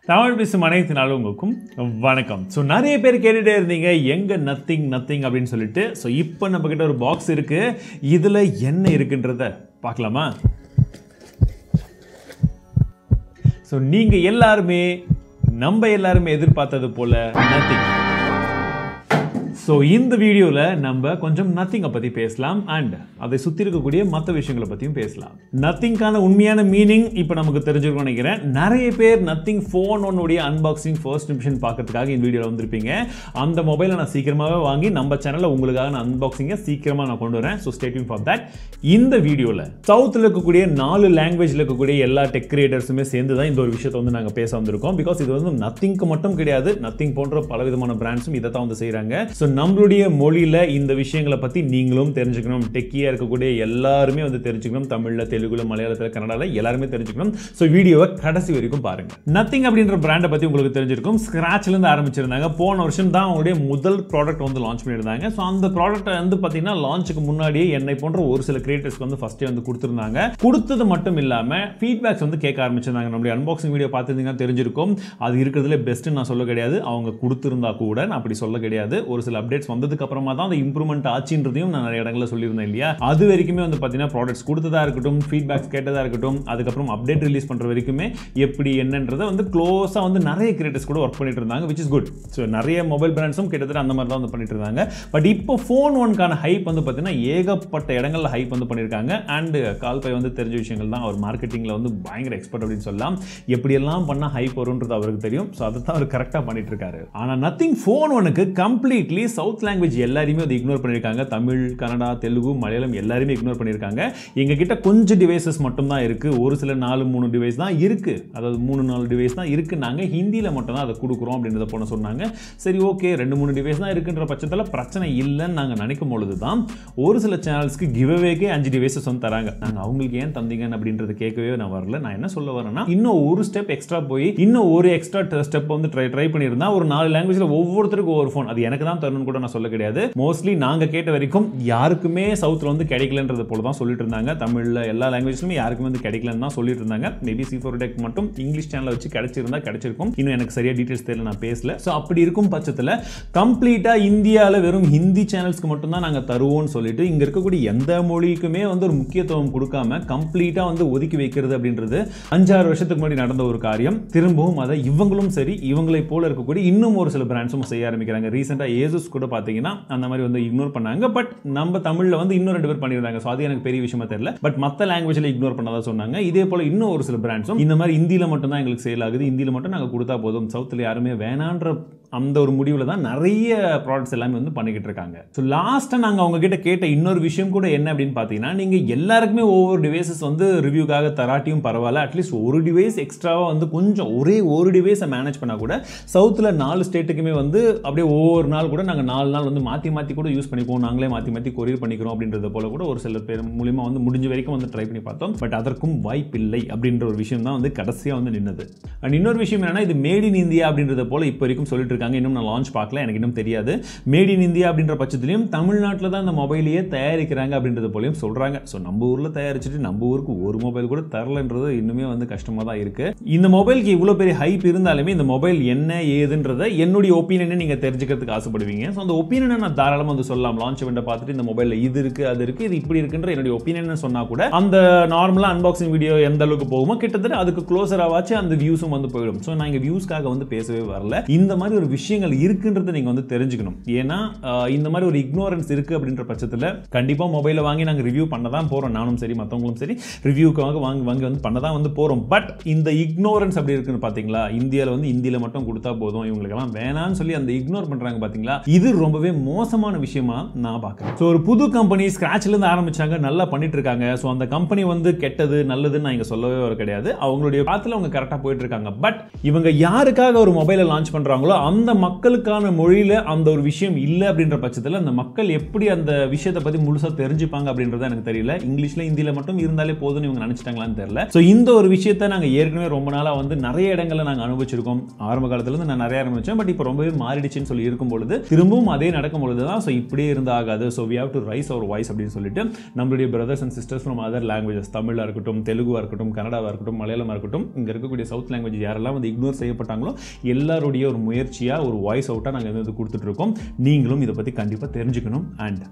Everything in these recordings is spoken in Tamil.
தமிழ் பேசும் அனைத்து நாளுங்களுக்கும் வணக்கம். ஸோ நிறைய பேர் கேட்டுகிட்டே இருந்தீங்க எங்கே நத்திங் அப்படின்னு சொல்லிட்டு. ஸோ இப்போ நம்மக்கிட்ட ஒரு பாக்ஸ் இருக்குது. இதில் என்ன இருக்குன்றத பார்க்கலாமா? ஸோ நீங்கள் எல்லாருமே நம்ம எல்லாருமே எதிர்பார்த்தது போல் நத்திங். ஸோ இந்த வீடியோவில் நம்ம கொஞ்சம் நத்திங்கை பற்றி பேசலாம் அண்ட் அதை சுற்றி இருக்கக்கூடிய மற்ற விஷயங்களை பற்றியும் பேசலாம். நத்திங்கான உண்மையான மீனிங் இப்போ நமக்கு தெரிஞ்சிருக்கும்னு நினைக்கிறேன். நிறைய பேர் நத்திங் ஃபோன் ஒன்னுடைய அன்பாக்சிங் ஃபர்ஸ்ட் இம்ப்ரெஷன் பார்க்கறதுக்காக இந்த வீடியோவில் வந்திருப்பீங்க. அந்த மொபைலை நான் சீக்கிரமாகவே வாங்கி நம்ம சேனலில் உங்களுக்காக நான் அன்பாக்சிங்கை சீக்கிரமாக நான் கொண்டு வரேன். So stay tune for that. இந்த வீடியோவில் சவுத்தில் இருக்கக்கூடிய 4 லாங்குவேஜில் இருக்கக்கூடிய எல்லா டெக் கிரியேட்டர்ஸுமே சேர்ந்து தான் இந்த ஒரு விஷயத்தை வந்து நாங்கள் பேச வந்திருக்கோம். பிகாஸ் இது வந்து நத்திங்க்கு மட்டும் கிடையாது, நத்திங் போன்ற பலவிதமான பிராண்ட்ஸும் இதை தான் வந்து செய்கிறாங்க. ஸோ நம்மளுடைய மொழியில் இந்த விஷயங்களை பற்றி நீங்களும் தெரிஞ்சுக்கணும். டெக்கியாக இருக்கக்கூடிய எல்லாருமே வந்து தெரிஞ்சுக்கணும். தமிழில், தெலுங்குல, மலையாளத்தில், கன்னடாவில் எல்லாருமே தெரிஞ்சுக்கணும். ஸோ வீடியோவை கடைசி வரைக்கும் பாருங்க. நத்திங் அப்படின்ற பிராண்டை பற்றி உங்களுக்கு தெரிஞ்சிருக்கும். ஸ்கிராட்ச்லேருந்து ஆரம்பிச்சிருந்தாங்க. போன வருஷம் தான் அவங்களுடைய முதல் ப்ராடக்ட் வந்து லான்ச் பண்ணியிருந்தாங்க. ஸோ அந்த ப்ராடக்ட்டை வந்து பார்த்தீங்கன்னா லான்ச்சுக்கு முன்னாடியே என்னை போன்ற ஒரு சில கிரியேட்டர்ஸ்க்கு வந்து ஃபர்ஸ்டே வந்து கொடுத்துருந்தாங்க. கொடுத்தது மட்டும் இல்லாமல் ஃபீட்பேக்ஸ் வந்து கேட்க ஆரம்பிச்சிருந்தாங்க. நம்மளுடைய அன்பாக்சிங் வீடியோ பார்த்துருந்தீங்கன்னா தெரிஞ்சிருக்கும். அது இருக்கிறதுல பெஸ்ட்டு நான் சொல்ல கிடையாது. அவங்க கொடுத்துருந்தா கூட நான் அப்படி சொல்ல கிடையாது. ஒரு சில அப்டேட்ஸ் வந்ததுக்கு அப்புறமா தான் அந்த இம்ப்ரூவ்மெண்ட் ஆச்சுன்றதையும் நான் நிறைய இடங்களில் சொல்லியிருந்தேன் இல்லையா? அது வரைக்குமே வந்து பார்த்தீங்கன்னா ப்ராடக்ட்ஸ் கொடுத்ததா இருக்கட்டும், ஃபீட்பேக்ஸ் கேட்டதா இருக்கட்டும், அதுக்கப்புறம் அப்டேட் ரிலீஸ் பண்ணுற வரைக்குமே எப்படி என்னன்றதை வந்து க்ளோஸாக வந்து நிறைய கிரியேட்டர்ஸ் கூட ஒர்க் பண்ணிட்டு இருந்தாங்க, விச் இஸ் குட். ஸோ நிறைய மொபைல் பிராண்ட்ஸும் கிட்டத்தட்ட அந்த மாதிரி தான் வந்து பண்ணிட்டு இருந்தாங்க. பட் இப்போ ஃபோன் ஒன்கான ஹைப் வந்து பார்த்தீங்கன்னா ஏகப்பட்ட இடங்களில் ஹைப் வந்து பண்ணியிருக்காங்க. அண்ட் கால்பை வந்து தெரிஞ்ச விஷயங்கள் தான். அவர் மார்க்கெட்டிங்கில் வந்து பயங்கர எக்ஸ்பர்ட் அப்படின்னு சொல்லலாம். எப்படியெல்லாம் பண்ணால் ஹைப் வரும்ன்றது அவருக்கு தெரியும். ஸோ அதை தான் அவர் கரெக்டாக பண்ணிட்டு இருக்காரு. ஆனால் நத்திங் ஃபோன் ஒனுக்கு கம்ப்ளீட்லி சவுத் லாங்குவேஜ் எல்லாருமே அதை இக்னோர் பண்ணியிருக்காங்க. தமிழ், கன்னடா, தெலுங்கு, மலையாளம் எல்லாருமே இக்னோர் பண்ணியிருக்காங்க. எங்ககிட்ட கொஞ்சம் டிவைசஸ் மட்டும் தான் இருக்குது. ஒரு சில 4-3 டிவைஸ் தான் இருக்குது. அதாவது 3-4 டிவைஸ் தான் இருக்குது. நாங்கள் ஹிந்தியில் மட்டும் தான் அதை கொடுக்குறோம் அப்படின்றத போன சொன்னாங்க. சரி, ஓகே, 2-3 டிவைஸ் தான் இருக்குன்ற பட்சத்தில் பிரச்சனை இல்லைன்னு நாங்கள் நினைக்கும் பொழுது தான் ஒரு சில சேனல்ஸ்க்கு கிவ்அவேக்கே 5 டிவைசஸ் வந்து தராங்க. நாங்கள் அவங்களுக்கு ஏன் தந்தீங்கன்னு அப்படின்றது கேட்கவே நான் வரல. நான் என்ன சொல்ல வரேன்னா, இன்னும் ஒரு ஸ்டெப் எக்ஸ்ட்ரா போய் இன்னும் ஒரு எக்ஸ்ட்ரா ஸ்டெப் வந்து ட்ரை பண்ணியிருந்தா ஒரு 4 லாங்குவேஜில் ஒவ்வொருத்தருக்கும் ஒவ்வொரு ஃபோன், அது எனக்கு தான் தரணும்னு கூட நான் சொல்ல கிடையாது. மோஸ்ட்லி நாங்க கேட்ட வரைக்கும் யாருக்குமே சவுத்ல வந்து கிடைக்கலன்றது போல தான் சொல்லிட்டு இருந்தாங்க. தமிழ்ல எல்லா லாங்குவேஜ்லயுமே யாருக்குமே வந்து கிடைக்கலன்னு தான் சொல்லிட்டு இருந்தாங்க. மேபி C4 Tech மட்டும் இங்கிலீஷ் சேனலை வச்சு கிடைச்சிருக்கும். இன்னும் எனக்கு சரியா டீடைல்ஸ் தெரியல, நான் பேசல. ஸோ அப்படி இருக்கும் பட்சத்தில் கம்ப்ளீட்டா இந்தியாவில் வெறும் ஹிந்தி சேனல்ஸ்க்கு மட்டும் தான் நாங்க தருவோம்னு சொல்லிட்டு இங்க இருக்கக்கூடிய எந்த மொழிக்குமே வந்து ஒரு முக்கியத்துவம் கொடுக்காம கம்ப்ளீட்டா வந்து ஒதுக்கி வைக்கிறது அப்படின்றது 5-6 வருஷத்துக்கு முன்னாடி நடந்த ஒரு காரியம். திரும்பவும் அதை இவங்களும் சரி, இவங்களை போல இருக்கக்கூடிய இன்னும் ஒரு சில பிராண்ட்ஸும் செய்ய ஆரம்பிக்கிறாங்க. ரீசெண்டா ஏசஸ் கூட பாத்தீங்கன்னா அந்த மாதிரி வந்து இக்னோர் பண்ணாங்க. பட் நம்ம தமிழ்ல வந்து இன்னும் 2 பேர் பண்ணியிருந்தாங்க. ஸோ அது எனக்கு பெரிய விஷயமா தெரியல. பட் மற்ற லாங்குவேஜில் இக்னோர் பண்ணதா சொன்னாங்க. இதே போல இன்னும் ஒரு சில பிராண்ட்ஸும் இந்த மாதிரி இந்தியில மட்டும் தான் எங்களுக்கு சேல் ஆகுது, இந்தியில மட்டும் நாங்கள் கொடுத்தா போதும், சவுத்தில் யாருமே வேணான்ற அந்த ஒரு முடிவில் தான் நிறைய ப்ராடக்ட்ஸ் எல்லாமே வந்து பண்ணிக்கிட்டு இருக்காங்க. ஸோ லாஸ்ட்டாக நாங்கள் அவங்க கிட்ட கேட்ட இன்னொரு விஷயம் கூட என்ன அப்படின்னு பார்த்தீங்கன்னா, நீங்கள் எல்லாருக்குமே ஒவ்வொரு டிவைசஸ் வந்து ரிவ்யூக்காக தராட்டியும் பரவாயில்ல, அட்லீஸ்ட் ஒரு டிவைஸ் எக்ஸ்ட்ராவாக வந்து கொஞ்சம் ஒரே ஒரு டிவைஸை மேனேஜ் பண்ணால் கூட சவுத்தில் 4 ஸ்டேட்டுக்குமே வந்து அப்படியே ஒவ்வொரு நாள் கூட நாங்கள் 4 நாள் வந்து மாற்றி கூட யூஸ் பண்ணிக்குவோம், நாங்களே மாற்றி கொரியர் பண்ணிக்கிறோம் அப்படின்றத போல கூட ஒரு சில பேர் மூலியமாக வந்து முடிஞ்ச வரைக்கும் வந்து ட்ரை பண்ணி பார்த்தோம். பட் அதற்கும் வாய்ப்பில்லை அப்படின்ற ஒரு விஷயம் தான் வந்து கடைசியாக வந்து நின்னது. அண்ட் இன்னொரு விஷயம் என்னன்னா, இது மேட் இன் இந்தியா அப்படின்றத போல இப்போ வரைக்கும் சொல்லிட்டு இருக்காங்க. இன்னும் நான் லான்ச் பார்க்கல, எனக்கு இன்னும் தெரியாது. மேட் இன் இந்தியா அப்படின்ற பட்சத்திலையும் தமிழ்நாட்டில் தான் இந்த மொபைலையே தயாரிக்கிறாங்க அப்படின்றது போலையும் சொல்றாங்க. ஸோ நம்ம ஊரில் தயாரிச்சுட்டு நம்ம ஊருக்கு ஒரு மொபைல் கூட தரலன்றது இன்னுமே வந்து கஷ்டமாக தான் இருக்கு. இந்த மொபைலுக்கு இவ்வளோ பெரிய ஹைப் இருந்தாலுமே இந்த மொபைல் என்ன ஏதுன்றதை என்னுடைய ஒப்பீனியனை நீங்கள் தெரிஞ்சுக்கிறதுக்கு ஆசைப்படுவீங்க. ஸோ அந்த ஒப்பீனியனை நான் தாராளமாக வந்து சொல்லலாம். லான்ச் இவெண்ட்டை பார்த்துட்டு இந்த மொபைலில் இது இருக்கு, அது இருக்கு, இது இப்படி இருக்குன்ற என்னுடைய ஒப்பீனியன் சொன்னா கூட அந்த நார்மலாக அன்பாக்சிங் வீடியோ எந்த அளவுக்கு போகுமோ கிட்டத்தட்ட அதுக்கு க்ளோஸராவாச்சு அந்த வியூஸும் வந்து போயிடும். ஸோ நான் இங்கே வியூஸ்க்காக வந்து பேசவே வரல. இந்த மாதிரி ஒரு விஷயங்கள் இருக்குன்றதை நீங்க வந்து தெரிஞ்சுக்கணும். ஏன்னா இந்த மாதிரி ஒரு இக்னோரன்ஸ் இருக்கு அப்படின்ற பட்சத்தில் கண்டிப்பா மொபைலை வாங்கி நாங்கள் ரிவ்யூ பண்ண தான் போறோம். நானும் சரி, மற்றவங்களும் சரி, ரிவ்யூக்காக வாங்கி வந்து பண்ண தான் வந்து போறோம். பட் இந்த இக்னோரன்ஸ் அப்படி இருக்குன்னு பாத்தீங்களா, இந்தியாவில் வந்து இந்தியில மட்டும் கொடுத்தா போதும், இவங்களுக்கெல்லாம் வேணான்னு சொல்லி அந்த இக்னோர் பண்றாங்க பாத்தீங்களா, இது ரொம்பவே மோசமான விஷயமா நான் பார்க்கிறேன். ஸோ ஒரு புது கம்பெனி ஸ்கிராட்ச்ல இருந்து ஆரம்பிச்சாங்க, நல்லா பண்ணிட்டு இருக்காங்க. ஸோ அந்த கம்பெனி வந்து கெட்டது நல்லதுன்னு நான் இங்க சொல்லவே வர கிடையாது. அவங்களுடைய பாத்துல அவங்க கரெக்டா போயிட்டு இருக்காங்க. பட் இவங்க யாருக்காக ஒரு மொபைலை லான்ச் பண்றாங்களோ அந்த மக்களுக்கான மொழியில அந்த ஒரு விஷயம் இல்லை அப்படின்ற பட்சத்தில் அந்த மக்கள் எப்படி அந்த விஷயத்தை பத்தி முழுசா தெரிஞ்சுப்பாங்க அப்படின்றத எனக்கு தெரியல. இங்கிலீஷ்ல ஹிந்தியில மட்டும் இருந்தாலே போதும்னு இவங்க நினைச்சிட்டாங்களான்னு தெரியல. ஸோ இந்த ஒரு விஷயத்தை நாங்க ஏற்கனவே ரொம்ப நாளா வந்து நிறைய இடங்களில் நாங்கள் அனுபவிச்சிருக்கோம். ஆரம்ப காலத்துல இருந்து நான் நிறைய ஆரம்பிச்சேன். பட் இப்போ ரொம்பவே மாறிடுச்சுன்னு சொல்லி இருக்கும் பொழுது திரும்பவும் அதே நடக்கும் பொழுது தான் ஸோ இப்படியே இருந்தால் ஆகாது. So we have to rice our voice அப்படின்னு சொல்லிட்டு நம்மளுடைய brothers and sisters from other languages, தமிழாக இருக்கட்டும், தெலுங்குவாக இருக்கட்டும், கன்னடாவாக இருக்கட்டும், மலையாளமாக இருக்கட்டும், இங்கே இருக்கக்கூடிய சவுத் லாங்குவேஜ் யாரெல்லாம் வந்து இக்னோர் செய்யப்பட்டாங்களோ எல்லாருடைய ஒரு முயற்சியாக ஒரு வாய்ஸ் அவுட்டாக நாங்கள் வந்து கொடுத்துட்ருக்கோம். நீங்களும் இதை பற்றி கண்டிப்பாக தெரிஞ்சுக்கணும் அண்ட்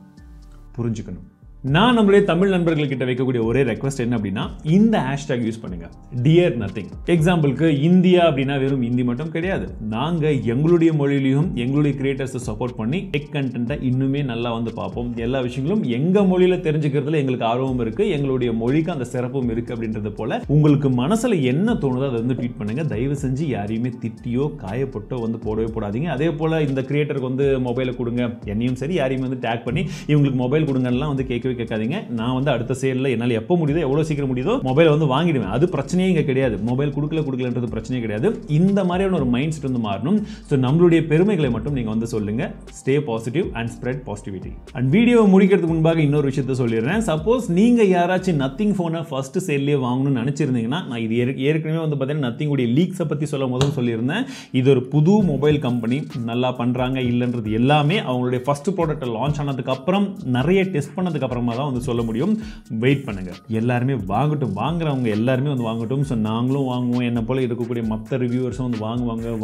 புரிஞ்சுக்கணும். நான் நம்மளுடைய தமிழ் நண்பர்கள்கிட்ட வைக்கக்கூடிய ஒரே ரெக்வஸ்ட் என்ன அப்படின்னா, இந்த ஹேஷ்டேக் யூஸ் பண்ணுங்க, டியர் நத்திங். எக்ஸாம்பிளுக்கு இந்தியா அப்படின்னா வெறும் இந்தி மட்டும் கிடையாது. நாங்கள் எங்களுடைய மொழியிலையும் எங்களுடைய கிரியேட்டர்ஸை சப்போர்ட் பண்ணி டெக் கண்டென்ட்டை இன்னுமே நல்லா வந்து பார்ப்போம். எல்லா விஷயங்களும் எங்கள் மொழியில் தெரிஞ்சுக்கிறதுல எங்களுக்கு ஆர்வம் இருக்குது, எங்களுடைய மொழிக்கு அந்த சிறப்பும் இருக்குது. அப்படின்றது போல உங்களுக்கு மனசில் என்ன தோணுதோ அதை வந்து ட்வீட் பண்ணுங்க. தயவு செஞ்சு யாரையுமே திட்டியோ காயப்பட்டோ வந்து போடவே போடாதீங்க. அதே போல் இந்த கிரியேட்டருக்கு வந்து மொபைலை கொடுங்க, என்னையும் சரி யாரையும் வந்து டேக் பண்ணி இவங்களுக்கு மொபைல் கொடுங்கலாம் வந்து கேட்காதீங்க. நான் வந்து அடுத்த சேல்ல என்னால் எப்போ முடியுதோ எவ்வளோ சீக்கிரம் முடியுதோ மொபைல் வந்து வாங்கிடுவேன். அது பிரச்சனையே இங்கே கிடையாது. மொபைல் கொடுக்கலன்றது பிரச்சனையே கிடையாது. இந்த மாதிரியான ஒரு மைண்ட் செட் வந்து மாறணும். ஸோ நம்மளுடைய பெருமைகளை மட்டும் நீங்கள் வந்து சொல்லுங்க. Stay positive and spread positivity. And video முடிக்கிறதுக்கு முன்பாக இன்னொரு விஷயத்தை சொல்லிடுறேன். சப்போஸ் நீங்கள் யாராச்சும் நத்திங் ஃபோனை ஃபர்ஸ்ட் சேல்லே வாங்கணும்னு நினச்சிருந்தீங்கன்னா, நான் இது ஏற்கனவே வந்து பார்த்தீங்கன்னா நத்திங் உடைய லீக்ஸை பற்றி சொல்லும் போதும் சொல்லியிருந்தேன். இது ஒரு புது மொபைல் கம்பெனி, நல்லா பண்ணுறாங்க இல்லைன்றது எல்லாமே அவங்களுடைய ஃபர்ஸ்ட் ப்ராடக்ட் லான்ச் ஆனதுக்கு அப்புறம் நிறைய டெஸ்ட் பண்ணதுக்கு அப்புறமா தான் வந்து சொல்ல முடியும். வெயிட் பண்ணுங்க. எல்லாருமே வாங்கட்டும், வாங்குறவங்க எல்லாருமே வந்து வாங்கட்டும். ஸோ நாங்களும் வாங்குவோம், என்ன போல இருக்கக்கூடிய மற்ற ரிவ்யூவர்ஸும் வந்து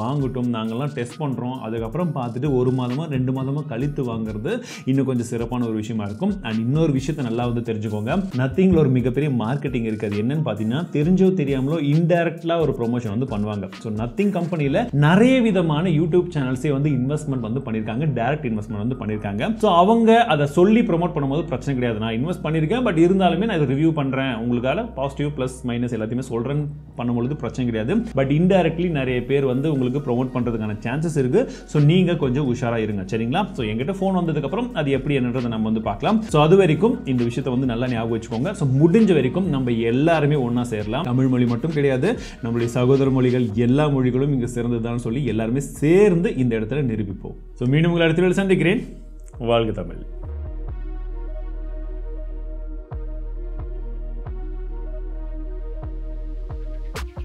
வாங்கட்டும். நாங்கள்லாம் டெஸ்ட் பண்ணுறோம், அதுக்கப்புறம் பார்த்துட்டு 1 மாதமா 2 மாதமா கழித்து வாங்குறது இன்னும் கொஞ்சம் சிறப்பான ஒரு விஷயமா இருக்கும். அண்ட் இன்னொரு விஷயத்தை நல்லா வந்து தெரிஞ்சுக்கோங்க, நத்திங்ல ஒரு மிகப்பெரிய மார்க்கெட்டிங் இருக்காது. என்னன்னு பார்த்தீங்கன்னா, தெரிஞ்சோ தெரியாமலோ இன்டைரக்டா ஒரு ப்ரொமோஷன் வந்து பண்ணுவாங்க. ஸோ நத்திங் கம்பெனியில் நிறைய விதமான யூடியூப் சேனல்ஸே வந்து இன்வெஸ்ட்மெண்ட் வந்து பண்ணியிருக்காங்க, டைரக்ட் இன்வெஸ்ட்மெண்ட் வந்து பண்ணியிருக்காங்க. ஸோ அவங்க அதை சொல்லி ப்ரொமோட் பண்ணும்போது பிரச்சனை கிடையாது. நான் இன்வெஸ்ட் பண்ணியிருக்கேன், பட் இருந்தாலுமே நான் இதை ரிவ்யூ பண்ணுறேன், உங்களுக்காக பாசிட்டிவ் ப்ளஸ் மைனஸ் எல்லாத்தையுமே சொல்கிறேன் பண்ணும்பொழுது பிரச்சனை கிடையாது. பட் இன்டைரக்ட்லி நிறைய பேர் வந்து உங்களுக்கு ப்ரொமோட் பண்ணுறதுக்கான சான்சஸ் இருக்கு. ஸோ நீங்கள் கொஞ்சம் உஷாராக இருங்க, சரிங்களா? ஸோ எங்கிட்ட ஃபோன் வந்ததுக்கப்புறம் அது எப்படி என்னன்றதை நம்ம வந்து பார்க்கலாம். ஸோ அது வரைக்கும் இந்த விஷயத்தை வந்து நல்லா ஞாபகம் வச்சுக்கோங்க. ஸோ முடிஞ்ச வரைக்கும் நம்ம எல்லாருமே ஒன்றா சேரலாம். தமிழ் மொழி மட்டும் கிடையாது, நம்மளுடைய சகோதர மொழிகள் எல்லா மொழிகளும் இங்கே சிறந்ததுதான் சொல்லி எல்லாருமே சேர்ந்து இந்த இடத்துல நிரூபிப்போம். ஸோ மீண்டும் உங்கள் இடத்துல சந்திக்கிறேன். வாழ்க தமிழ்.